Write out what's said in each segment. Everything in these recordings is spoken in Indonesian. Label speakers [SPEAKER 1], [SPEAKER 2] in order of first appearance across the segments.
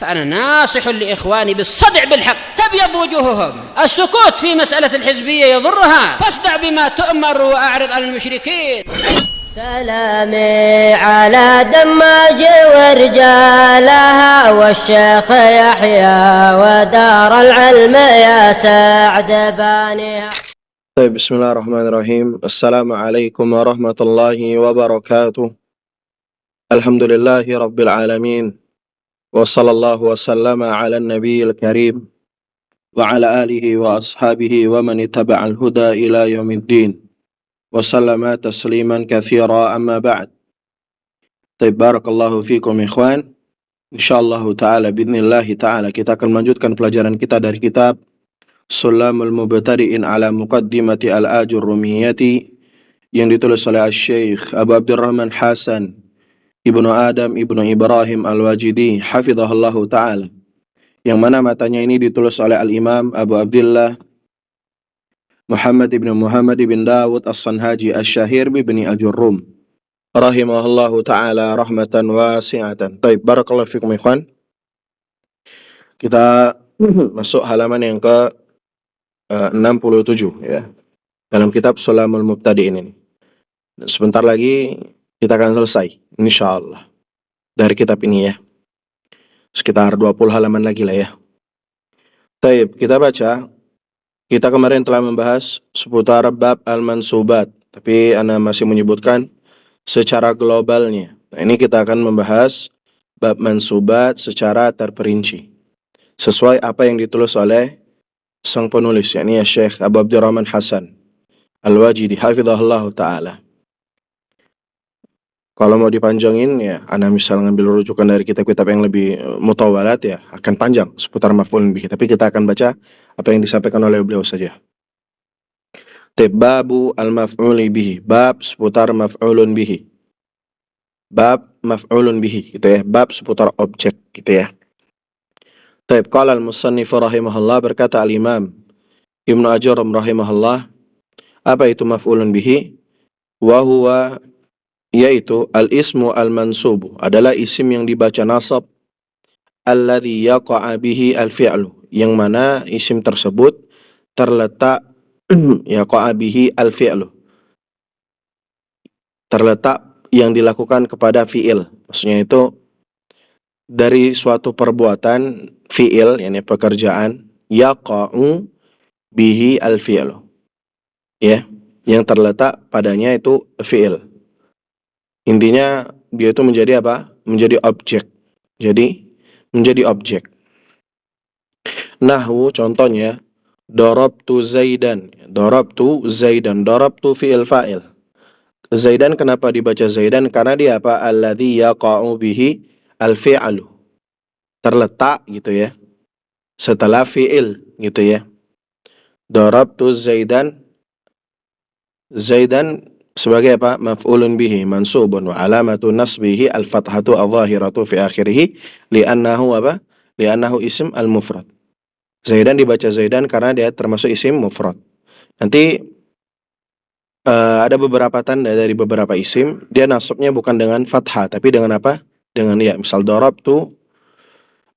[SPEAKER 1] فأنا ناصح لإخواني بالصدع بالحق تبيض وجوههم. السكوت في مسألة الحزبية يضرها، فاصدع بما تؤمر وأعرض عن المشركين.
[SPEAKER 2] سلامي على دماج ورجالها والشيخ يحيى ودار العلم يا سعد بانيها.
[SPEAKER 3] طيب، بسم الله الرحمن الرحيم. السلام عليكم ورحمة الله وبركاته. الحمد لله رب العالمين، وصلى الله وسلم على النبي الكريم وعلى آله وأصحابه ومن اتبع الهدى إلى يوم الدين وسلم تسليما كثيرا. أما بعد. طيب, barakallahu fikum ikhwan. Insyaallah ta'ala biidznillah ta'ala kita akan melanjutkan pelajaran kita dari kitab Sulamul Mubtadi'in ala Muqaddimati al-Ajurrumiyati yang ditulis oleh Syekh Abu Abdurrahman Hasan Ibnu Adam Ibnu Ibrahim Al-Wajidi hafizahullahu ta'ala, yang mana matanya ini ditulis oleh Al-Imam Abu Abdullah Muhammad ibn Muhammad ibn Dawud As-Sanhaji Asy-Syahir bibni Ajurrum rahimahullahu ta'ala rahmatan wasi'atan. Taib, barakallahu fikum ikhwan. Kita masuk halaman yang ke 67 ya, dalam kitab Sulamul Mubtadi'in ini. Dan sebentar lagi kita akan selesai insyaallah dari kitab ini ya. Sekitar 20 halaman lagi lah ya. Taib, kita baca. Kita kemarin telah membahas seputar bab al-mansubat, tapi ana masih menyebutkan secara globalnya. Nah, ini kita akan membahas bab mansubat secara terperinci, sesuai apa yang ditulis oleh sang penulis, yakni Syekh Abu Abdurrahman Hasan Al-Wajidi hafizahullah ta'ala. Kalau mau dipanjangin ya, ana misal ngambil rujukan dari kitab-kitab yang lebih mutawalat ya, akan panjang seputar maf'ulun bihi. Tapi kita akan baca apa yang disampaikan oleh beliau saja. Babu al-maf'uli bihi, bab seputar maf'ulun bihi. Bab maf'ulun bihi gitu ya, bab seputar objek gitu ya. Taib, qala al-musannif rahimahullah, berkata al-Imam Ibnu Ajurrum rahimahullah, apa itu maf'ulun bihi? Wa huwa, yaitu al-ismu al-mansubu, adalah isim yang dibaca nasab, alladhi yaqa'a bihi al-fi'lu, yang mana isim tersebut terletak yaqa'a bihi al-fi'lu, terletak yang dilakukan kepada fi'il. Maksudnya itu dari suatu perbuatan fi'il, yakni pekerjaan, yaqa'u bihi al-fi'lu ya, yang terletak padanya itu fi'il. Intinya dia itu menjadi apa? Menjadi objek. Jadi menjadi objek. Nahwu, contohnya, darabtu Zaidan. Darabtu Zaidan. Darabtu fi'il fa'il. Zaidan, kenapa dibaca Zaidan? Karena dia apa? Alladhi yaqa'u bihi al-fi'lu. Terletak gitu ya, setelah fi'il gitu ya. Darabtu Zaidan. Zaidan sebagai apa? Maf'ulun bihi mansubun wa alamatu nasbihi al-fathatu adh-dhahiratu fi akhirih li'annahu apa? Li'annahu ism al-mufrad. Zaidan dibaca Zaidan karena dia termasuk isim mufrad. Nanti ada beberapa tanda dari beberapa isim, dia nasabnya bukan dengan fathah tapi dengan apa? Dengan ya, misal darabtu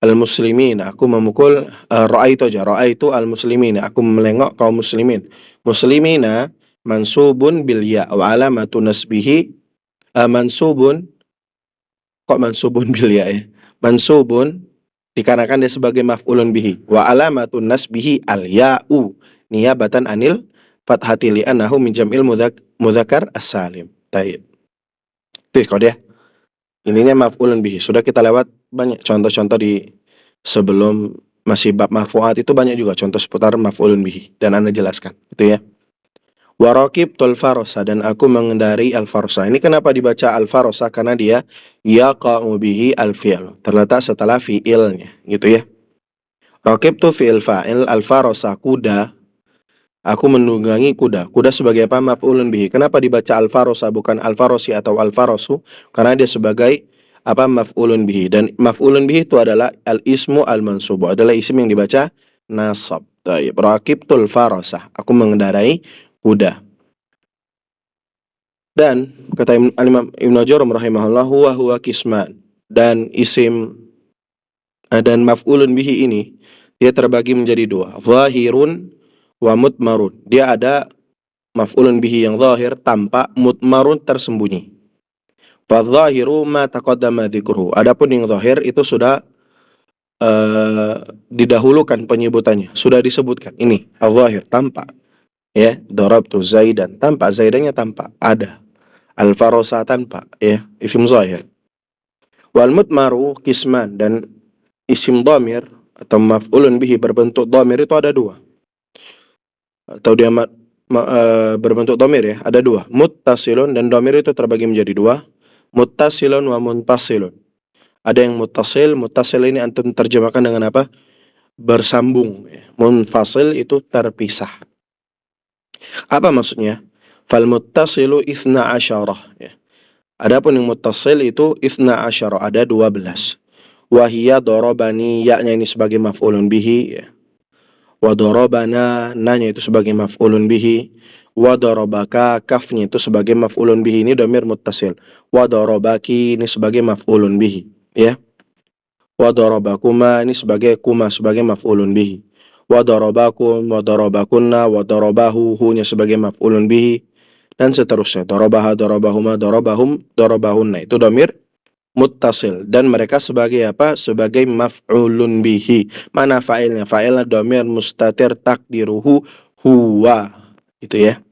[SPEAKER 3] al-muslimin, aku memukul, ra'aitu aja, ra'aitu al-muslimin, aku melengok kaum muslimin. Muslimina mansubun bil ya wa alamatu nasbihi, mansubun, kok mansubun bil ya ya? Mansubun dikarenakan dia sebagai maf'ulun bihi, wa alamatu nasbihi al ya'u niyabatan anil fathati li'annahu min jam'il mudzakkar as-salim. Taib. Tuh kok dia. Ininya maf'ulun bihi. Sudah kita lewat banyak contoh-contoh di sebelum masih bab marfu'at, itu banyak juga contoh seputar maf'ulun bihi dan Anda jelaskan, gitu ya. Wa raqibtul farosa, dan aku mengendari al-farosa. Ini kenapa dibaca al-farosa? Karena dia yaqa'u bihi al-fi'l, terletak setelah fi'ilnya, gitu ya. Raqibtu fi'il fa'il, al-farosa kuda, aku menunggangi kuda. Kuda sebagai apa? Maf'ulun bihi. Kenapa dibaca al-farosa bukan al-farosi atau al-farosu? Karena dia sebagai apa? Maf'ulun bihi. Dan maf'ulun bihi itu adalah al-ismu al-mansubu, adalah isim yang dibaca nasab. Taib. Raqibtul farosa, aku mengendarai kuda. Dan kata Imam Ibnu Ajurrum rahimahullah, huwa kisman, dan isim Dan maf'ulun bihi ini dia terbagi menjadi dua, zahirun wa mutmarun. Dia ada maf'ulun bihi yang zahir tampak, mutmarun tersembunyi. Fa zahiru ma taqaddama dzikruhu. Adapun yang zahir itu sudah didahulukan penyebutannya, sudah disebutkan. Ini al-zahir tampak. Ya, darabtu Zaidan tampak, Zaidannya tampak, ada. Al-farosa tampak, ya, isim zahir. Wal mutmaru kisman, dan isim dhamir atau maf'ulun bihi berbentuk dhamir itu ada dua. Atau dia berbentuk dhamir, ya, ada dua. Muttasilun, dan dhamir itu terbagi menjadi dua. Muttasilun wa munfasilun. Ada yang muttasil, muttasil ini antum terjemahkan dengan apa? Bersambung. Munfasil itu terpisah. Apa maksudnya? Fal muttasilu ithna asyarah. Adapun yang muttasil itu ithna asyarah, ada 12. Wahiyya darabani, ya-nya ini sebagai maf'ulun bihi, ya. Wa darabana, na-nya itu sebagai maf'ulun bihi. Wa darabaka, kafnya itu sebagai maf'ulun bihi, ini dhamir muttasil. Wa darabaki, ini sebagai maf'ulun bihi, ya. Wa darabakuma, ini sebagai kuma, sebagai maf'ulun bihi. Wa darabakum, wa darabakunna, wa darabahu, hu-nya sebagai maf'ulun bihi, dan seterusnya. Darabaha, darabahuma, darabahum, darabahunna, itu dhamir muttasil, dan mereka sebagai apa? Sebagai maf'ulun bihi. Mana fa'ilnya? Fa'ilnya dhamir mustatir takdiruhu huwa, itu ya.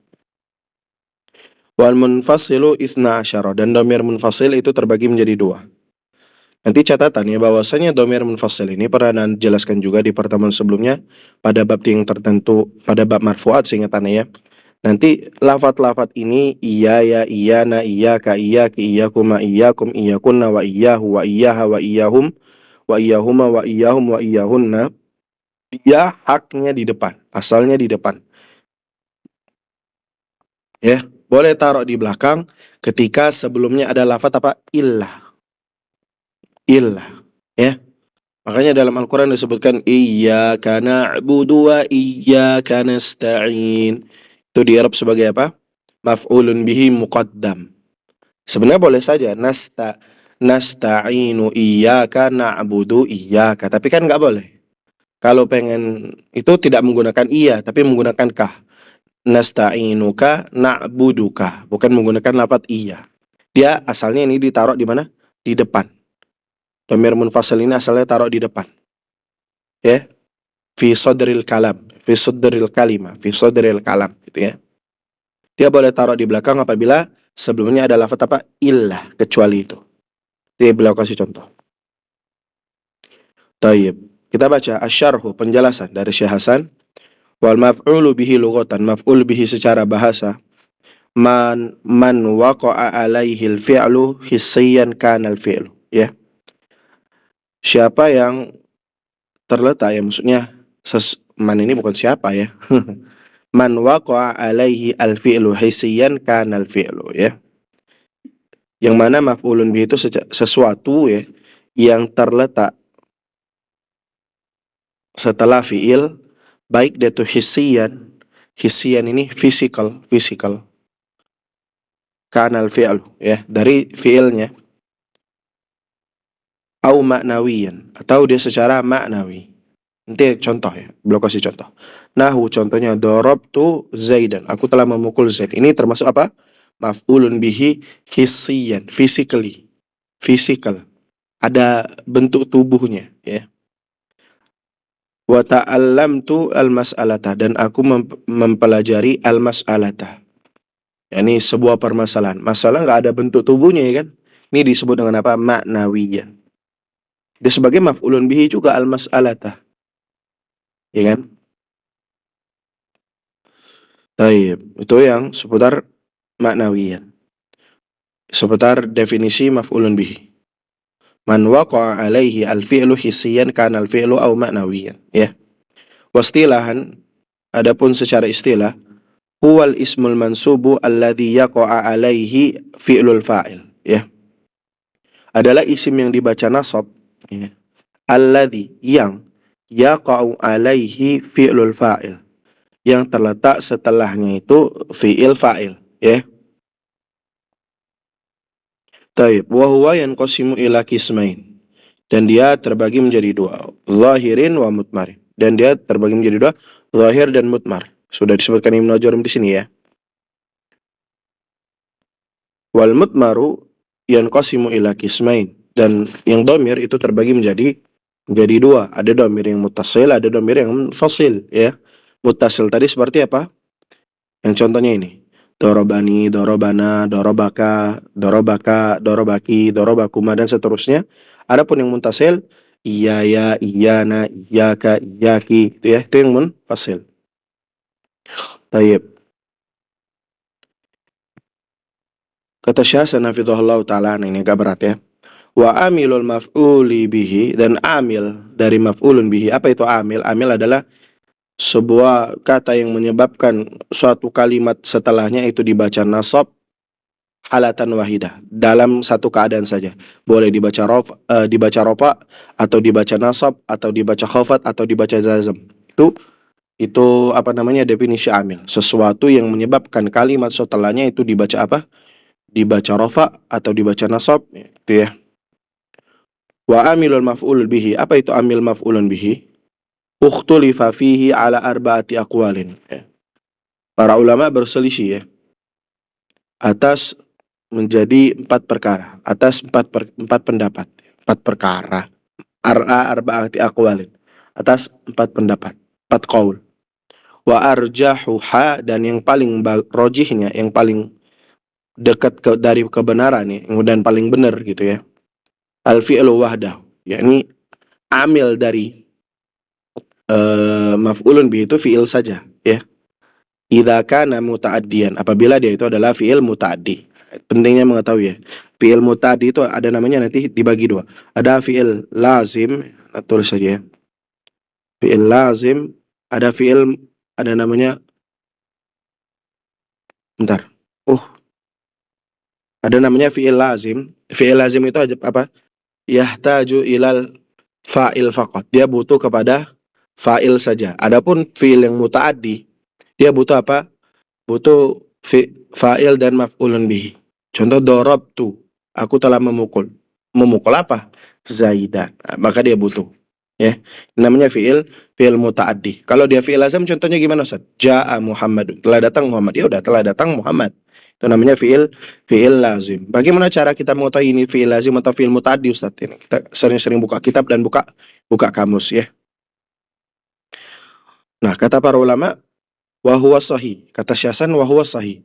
[SPEAKER 3] Wal munfasilu ithna asyara, dan dhamir munfasil itu terbagi menjadi dua. Nanti catatan ya, bahwasanya dhamir munfasil ini pernah dijelaskan juga di pertemuan sebelumnya pada bab yang tertentu, pada bab marfu'at seingatannya ya. Nanti lafat-lafat ini iya ya, iyana, iyaka, iyaki, iyakuma, iyakum, iyakunna, wa iyahu, wa iyaha, wa iyahum, wa iyahuma, wa iyahum, wa iyahunna, dia haknya di depan, asalnya di depan. Ya, boleh taruh di belakang ketika sebelumnya ada lafat apa? Illah. Ya. Makanya dalam Al-Quran disebutkan iyyaka na'budu wa iyyaka nasta'in. Itu di Arab sebagai apa? Maf'ulun bihi muqaddam. Sebenarnya boleh saja nasta'inu iyyaka na'budu iyyaka, tapi kan nggak boleh. Kalau pengen itu tidak menggunakan iya, tapi menggunakan kah. Nasta'inuka na'buduka, bukan menggunakan lafaz iya. Dia asalnya ini ditaruh di mana? Di depan. Dhamir munfasil ini asalnya taruh di depan. Ya. Fi sadril kalam, fi sadril kalimah, fi sadril kalam, gitu ya. Dia boleh taruh di belakang apabila sebelumnya ada lafaz apa? Illah, kecuali itu. Dia beliau kasih contoh. Tayyib. Kita baca asyarhu, penjelasan dari Syekh Hasan. Wal maf'ulu bihi lughatan, maf'ul bihi secara bahasa. Man waqa'a alaihi al-fi'lu hissiyan kana al-fi'lu, ya. Siapa yang terletak, ya, maksudnya man ini bukan siapa ya. Man waqa'a alaihi al-fi'lu hissiyan kana al-fi'lu, ya. Yang mana maf'ulun bihi itu sesuatu ya yang terletak setelah fi'il, baik dia itu hissiyan ini physical, kana al-fi'lu, ya, dari fi'ilnya. Au maknawiyan, atau dia secara maknawi. Nanti contoh ya, belum kasih contoh. Nahu, contohnya darabtu Zaidan, aku telah memukul Zaid. Ini termasuk apa? Maf'ulun bihi hissiyan, physical. Ada bentuk tubuhnya, ya. Wa ta'allamtu al-mas'alata, dan aku mempelajari al-mas'alata. Yani sebuah permasalahan. Masalah nggak ada bentuk tubuhnya, ya kan? Ini disebut dengan apa? Maknawiyan. Dia sebagai maf'ulun bihi juga al-mas'alata. Ya kan? Taib. Itu yang seputar maknawiyan. Seputar definisi maf'ulun bihi. Man waqa'a alaihi al-fi'lu hissiyan kana al-fi'lu au maknawiyan, ya. Wastilahan, adapun secara istilah, huwal ismul mansubu alladhi yaqa'a alaihi fi'lul fa'il, ya. Adalah isim yang dibaca nasab, ya. Alladhi, yang yaqa'u alaihi fi'lul fa'il, yang terletak setelahnya itu fi'il fa'il, ya. Taib. Wa huwa yanqasimu ila qismain. dan dia terbagi menjadi dua, zahirin wa mutmarin. Dan dia terbagi menjadi dua, zahir dan mutmar. Sudah disebutkan Ibnu Ajurum di sini ya. Wal mutmaru yanqasimu ila qismain, dan yang domir itu terbagi menjadi dua. Ada domir yang muttasil, ada domir yang fasil ya. Muttasil tadi seperti apa? Yang contohnya ini. Dorobani, dorobana, dorobaka, dorobaka, dorobaki, dorobakuma, dan seterusnya. Adapun yang muntasil, iyaya, iyana, iyaka, iyaki, itu ya, itu yang munfasil. Tayyib. Kata Syekh Sanafidhullah Ta'ala, ini agak berat ya. Wa amilul maf'uli bihi, dan amil dari maf'ulun bihi. Apa itu amil? Amil adalah sebuah kata yang menyebabkan suatu kalimat setelahnya itu dibaca nasab halatan wahidah, dalam satu keadaan saja. Boleh dibaca rofa atau dibaca nasab atau dibaca khafat atau dibaca jazm. Itu apa namanya definisi amil. Sesuatu yang menyebabkan kalimat setelahnya itu dibaca apa? Dibaca rofa atau dibaca nasab, itu ya. Wa amilul maf'ul bihi. Apa itu amil maf'ulun bihi? Ukhtulifa fihi ala arba'ati aqwalin. Para ulama berselisih ya atas menjadi 4 perkara, atas 4 pendapat, 4 perkara. Arba'ati aqwalin, atas 4 pendapat, 4 qaul. Wa arjahuha, dan yang paling rojihnya, yang paling dekat dari kebenaran ya, dan paling benar gitu ya. Al-fi'lu wahdahu, yakni amil dari maf'ulun bihi itu fi'il saja ya. Idza kana muta'addiyan, apabila dia itu adalah fi'il muta'addi. Pentingnya mengetahui ya, fi'il muta'addi itu ada namanya, nanti dibagi 2. Ada fi'il lazim, tulis saja ya. Fi'il lazim, ada namanya, bentar. Ada namanya fi'il lazim. Fi'il lazim itu apa? Yahtaju ilal fa'il faqat. Dia butuh kepada fa'il saja. Adapun fi'il yang muta'addi, dia butuh apa? Butuh fa'il dan maf'ulun bihi. Contoh darabtu, aku telah memukul. Memukul apa? Zaidan. Maka dia butuh ya. Namanya fi'il muta'addi. Kalau dia fi'il lazim contohnya gimana Ustaz? Ja'a Muhammad. Telah datang Muhammad. Ya udah, telah datang Muhammad. Itu namanya fi'il lazim. Bagaimana cara kita mengetahui ini fi'il lazim atau fi'il muta'addi Ustaz? Ini kita sering-sering buka kitab dan buka kamus ya. Nah, kata para ulama, wa huwa sahih. Kata Syasan, wa huwa sahih.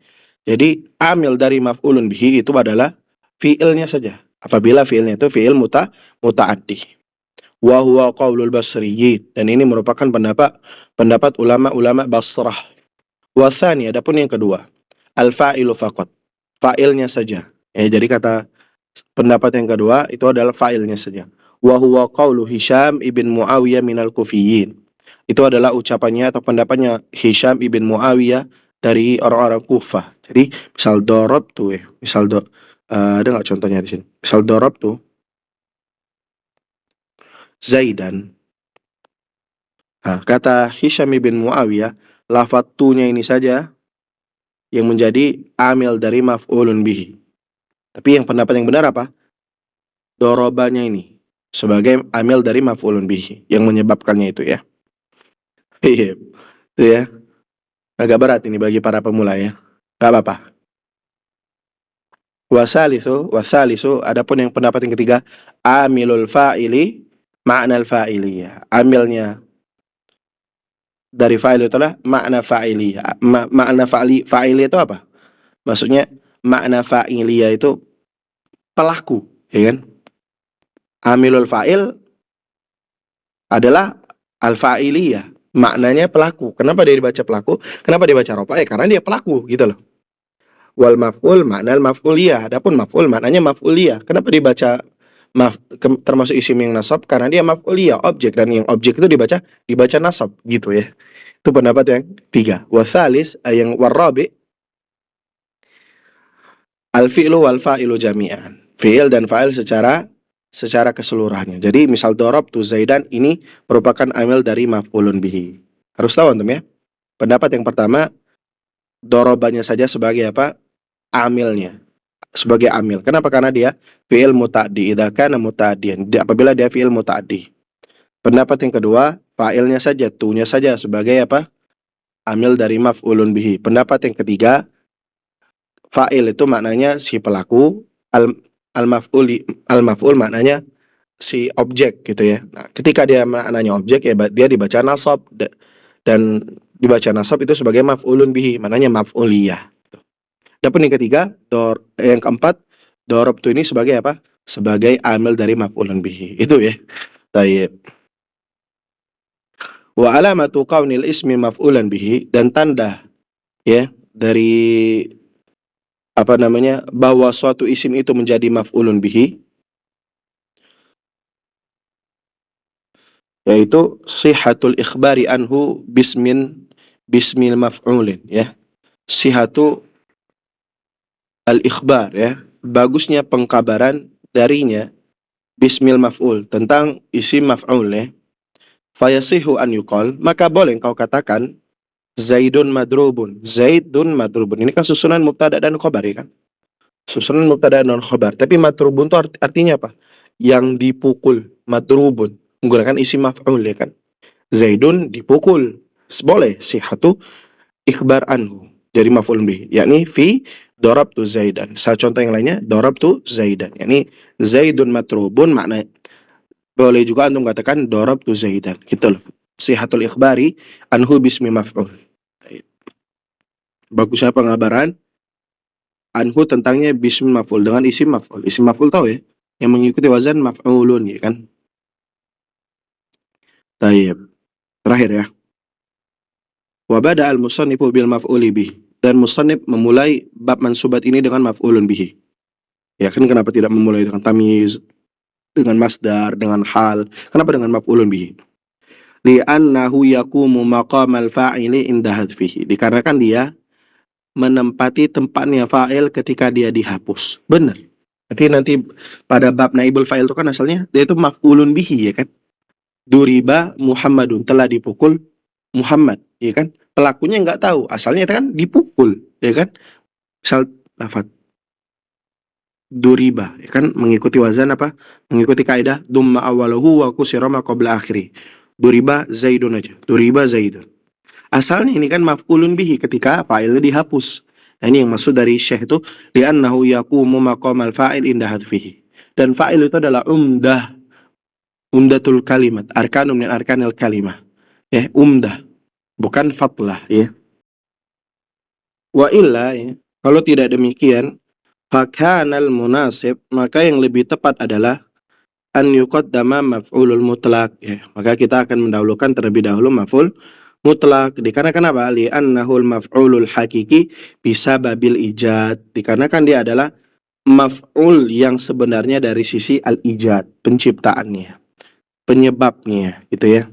[SPEAKER 3] Jadi amil dari maf'ulun bihi itu adalah fi'ilnya saja. Apabila fi'ilnya itu fi'il muta'addi. Wa huwa qaulul basriyyin, dan ini merupakan pendapat ulama-ulama Basrah. Wa tsani, adapun yang kedua, al-fa'ilu faqat, fa'ilnya saja. Jadi kata pendapat yang kedua itu adalah fa'ilnya saja. Wa huwa qaulu Hisham ibn Muawiyah minal Kufiyyin. Itu adalah ucapannya atau pendapatnya Hisham ibn Muawiyah dari orang-orang Kufah. Jadi misal darabtu ya, ada nggak contohnya di sini? Misal darabtu Zaidan. Nah, kata Hisham ibn Muawiyah, lafadz tu-nya ini saja yang menjadi amil dari maf'ulun bihi. Tapi yang pendapat yang benar apa? Dorobanya ini sebagai amil dari maf'ulun bihi, yang menyebabkannya itu ya. Iya, itu ya. Agak berat ini bagi para pemula ya. Gak apa-apa. Wasalisu, adapun yang pendapat yang ketiga, amilul fa'ili ma'nal fa'iliyah. Amilnya dari fa'il itu adalah makna fa'iliyah. Makna fa'iliyah itu apa? Maksudnya makna fa'iliyah itu pelaku, ya kan? Amilul fa'il adalah al-fa'iliyah. Maknanya pelaku. Kenapa dia dibaca pelaku? Kenapa dia baca rofa? Karena dia pelaku gitu loh. Wal maf'ul makna maf'uliyah. Adapun maf'ul maknanya maf'uliyah. Kenapa dibaca termasuk isim yang nasab? Karena dia maf'uliyah, objek, dan yang objek itu dibaca nasab gitu ya. Itu pendapat yang 3. Wasalis, yang warabi, al-fi'lu wal fa'ilu jami'an. Fi'il dan fa'il secara keseluruhannya. Jadi misal darabtu Zaidan ini merupakan amil dari maf'ulun bihi. Harus tahu antum ya. Pendapat yang pertama, darabanya saja sebagai apa? Amilnya. sebagai amil. Kenapa? Karena dia fi'il muta'addi. Idza kana muta'addiyan. Apabila dia fi'il muta'addi. Pendapat yang kedua, fa'ilnya saja, tu-nya saja sebagai apa? Amil dari maf'ulun bihi. Pendapat yang ketiga, fa'il itu maknanya si pelaku, al-maf'ul maknanya si objek gitu ya. Nah, ketika dia maknanya objek ya dia dibaca nasab dan dibaca nasab itu sebagai maf'ulun bihi, maknanya maf'uliyah. Dan yang ketiga, yang keempat, darabtu ini sebagai apa? Sebagai amil dari maf'ulun bihi. Itu ya. Baik. Wa alamatu kaunil ismi maf'ulan bihi, dan tanda ya dari apa namanya bahwa suatu isim itu menjadi maf'ulun bihi, yaitu sihatul ikhbari anhu bismil maf'ulin ya. Sihatu al-ikhbar ya, bagusnya pengkabaran darinya bismil maf'ul, tentang isim maf'ul ya. Fayasihu an yuqal, maka boleh engkau katakan Zaidun madrubun. Zaidun madrubun. Ini kan susunan mubtada dan khobar ya kan? Susunan mubtada dan khobar. Tapi madrubun itu artinya apa? Yang dipukul. Madrubun. Menggunakan isim maf'ul ya kan? Zaidun dipukul. Boleh sihatu ikhbar anhu dari maf'ul bih, yakni fi darabtu Zaidan. Contoh yang lainnya darabtu Zaidan, yakni Zaidun matrubun, makna boleh juga antum katakan darabtu Zaidan gitu loh. Sihatul ikhbari anhu bismi maf'ul. Bagusnya pengabaran anhu tentangnya bismi maf'ul dengan isim maf'ul. Isim maf'ul tahu ya, yang mengikuti wazan maf'ulun ya kan. Tayyib. Terakhir ya. Wa bada al-musannifu bil maf'uli bih, dan musannif memulai bab mansubat ini dengan maf'ulun bihi. Ya kan, kenapa tidak memulai dengan tamyiz, dengan masdar, dengan hal? Kenapa dengan maf'ulun bihi? Li'annahu yaqumu maqamal fa'ili inda hadfihi. Dikarenakan dia menempati tempatnya fa'il ketika dia dihapus. Benar. Nanti pada bab naibul fa'il itu kan asalnya dia itu maf'ulun bihi ya kan. Duriba Muhammadun, telah dipukul Muhammad, ya kan? Pelakunya nggak tahu, asalnya kan dipukul, ya kan? Misal lafaz duriba, ya kan? Mengikuti wazan apa? Mengikuti kaidah dumma awalahu wa kusira ma qabla akhiri. Duriba Zaidun aja. Duriba Zaidun. Asalnya ini kan maf'ulun bihi ketika fa'ilnya dihapus. Nah, ini yang maksud dari Syekh itu li'annahu yaqumu maqamal fa'il inda hadfihi. Dan fa'il itu adalah umdatul kalimat, arkanun min arkanil kalimah. Ya, umdah, bukan fatlah ya. Wa illa ya, kalau tidak demikian, fakanal munasib, maka yang lebih tepat adalah an yuqaddama maf'ulul mutlaq ya. Maka kita akan mendahulukan terlebih dahulu maf'ul mutlaq. Dikarenakan apa? Li'annahul maf'ulul hakiki bisababil ijad. Dikarenakan dia adalah maf'ul yang sebenarnya dari sisi al-ijad, penciptaannya, penyebabnya gitu ya.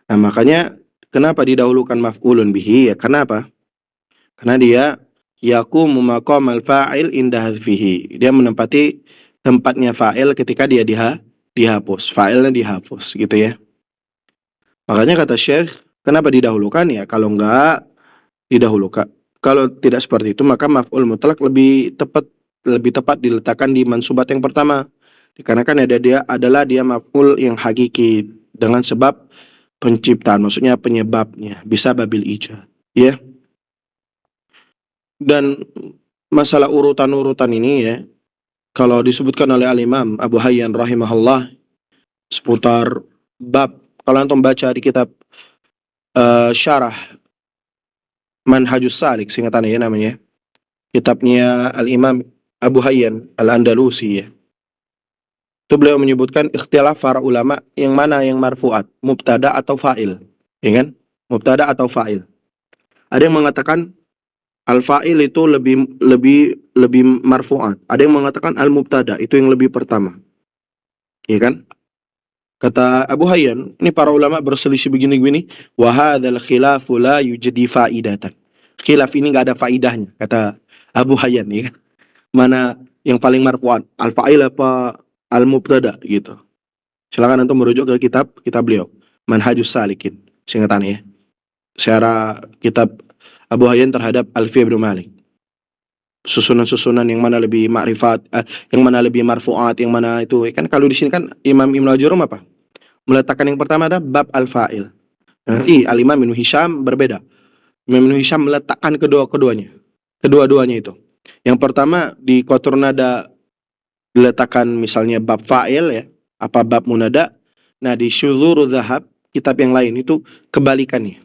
[SPEAKER 3] Nah, makanya kenapa didahulukan maf'ulun bihi ya? Kenapa? Karena dia yaqumu maqamal fa'il inda hadfihi. Dia menempati tempatnya fa'il ketika dia dihapus. Fa'ilnya dihapus gitu ya. Makanya kata Syekh, kenapa didahulukan ya? Kalau enggak didahulukan, kalau tidak seperti itu maka maf'ul mutlaq lebih tepat diletakkan di mansubat yang pertama. Dikarenakan dia adalah maf'ul yang hakiki dengan sebab penciptaan, maksudnya penyebabnya, bisa babil ijad ya. Dan masalah urutan-urutan ini ya, kalau disebutkan oleh al-Imam Abu Hayyan rahimahullah seputar bab, kalau antum baca di kitab syarah Manhajus Salik, singkatannya ya namanya, kitabnya al-Imam Abu Hayyan al-Andalusi ya. Itu beliau menyebutkan ikhtilaf para ulama yang mana yang marfu'at, mubtada atau fa'il, ya kan? Mubtada atau fa'il. Ada yang mengatakan al-fa'il itu lebih marfu'at. Ada yang mengatakan al-mubtada itu yang lebih pertama. Ya kan? Kata Abu Hayyan, ini para ulama berselisih begini-begini, wa hadzal khilafu la yujdi faidatan. Khilaf ini enggak ada faidahnya, kata Abu Hayyan ya. Mana yang paling marfu'at, al-fa'il apa al-mubtada gitu. Silakan antum merujuk ke kitab beliau, Manhajus Salikin, singkatannya ya. Secara kitab Abu Hayyan terhadap Alfiyah bin Malik. susunan-susunan yang mana lebih makrifat, yang mana lebih marfu'at, yang mana itu. Kan kalau di sini kan Imam Ibnu Ajurum apa? Meletakkan yang pertama ada bab al-fa'il. Nanti Al-Imam Ibnu Hisham berbeda. Imam Ibnu Hisham meletakkan kedua-duanya itu. Yang pertama di qatur nada diletakkan misalnya bab fa'il ya, apa bab munada. Nah, di Syudzurudz Dzahab, kitab yang lain itu kebalikannya.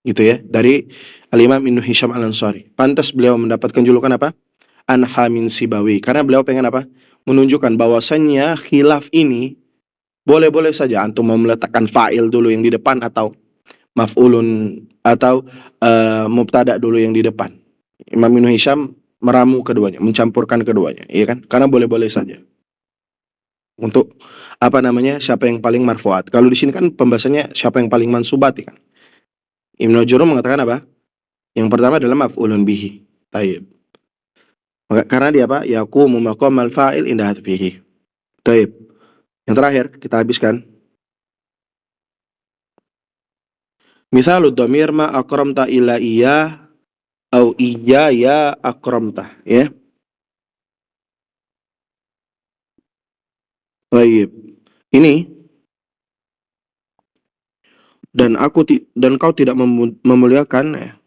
[SPEAKER 3] Gitu ya, dari Al-Imam Ibnu Hisham Al-Ansari. Pantas beliau mendapatkan julukan apa? Anha min Sibawi. Karena beliau pengen apa? Menunjukkan bahwasannya khilaf ini boleh-boleh saja antum mau meletakkan fa'il dulu yang di depan atau maf'ulun atau mubtada dulu yang di depan. Imam Ibnu Hisham meramu keduanya, mencampurkan keduanya, iya kan? Karena boleh-boleh saja. Untuk apa namanya? Siapa yang paling marfu'at. Kalau di sini kan pembahasannya siapa yang paling mansubat ya kan? Ibnu Ajurum mengatakan apa? Yang pertama adalah maf'ulun bihi. Taib. Karena dia apa? Yaqumu maqamal fa'il inda hadfihi. Taib. Yang terakhir kita habiskan. Misalud dhamir ma akramta illa iya au iya ya akramta, ya. Taib. Ini dan kau tidak memuliakan ya,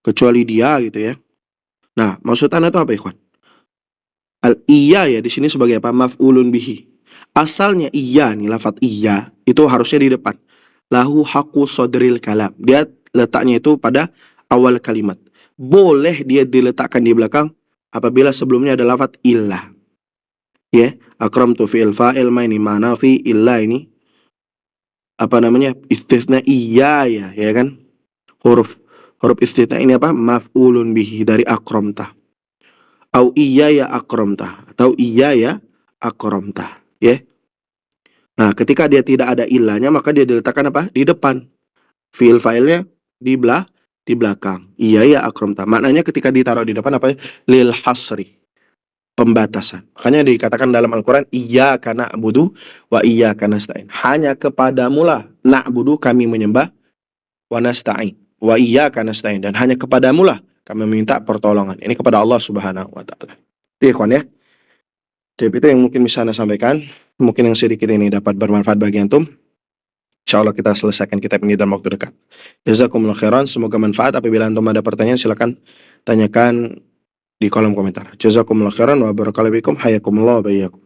[SPEAKER 3] kecuali dia gitu ya. Nah, maksud Anda itu apa, ikhwan? Al-iya ya di sini sebagai apa? Maf'ulun bihi. Asalnya iya nih, lafadz iya itu harusnya di depan. Lahu haqqu sodril kalam. Dia letaknya itu pada awal kalimat. Boleh dia diletakkan di belakang apabila sebelumnya ada lafadz illah. Ya, akramtu fi'il fa'il ma ini mana fi illah ini apa namanya? Istitsna iya ya kan? Huruf istitsna ini apa? Maf'ulun bihi dari akramta. Au iya ya akramta atau iya ya akramta, ya. Nah, ketika dia tidak ada ilahnya maka dia diletakkan apa? Di depan. Fi'il fa'ilnya di belakang. Iya ya akramta. Maknanya ketika ditaruh di depan apa? Lil hasri. Pembatasan. Makanya dikatakan dalam Al-Qur'an iyyaka na'budu wa iyyaka nasta'in. Hanya kepadamu lah na'budu kami menyembah wa nasta'in. Wa iyyaka nasta'in dan hanya kepadamu lah kami meminta pertolongan. Ini kepada Allah Subhanahu wa taala. Itu ikhwan ya. Jadi itu yang mungkin bisa Anda sampaikan. Mungkin yang sedikit ini dapat bermanfaat bagi antum. Insyaallah kita selesaikan kitab ini dalam waktu dekat. Jazakumullah khairan, semoga manfaat. Apabila antum ada pertanyaan silakan tanyakan di kolom komentar. Jazakumullah khairan wa barakallahu fikum. Hayakumullah wa iyyakum.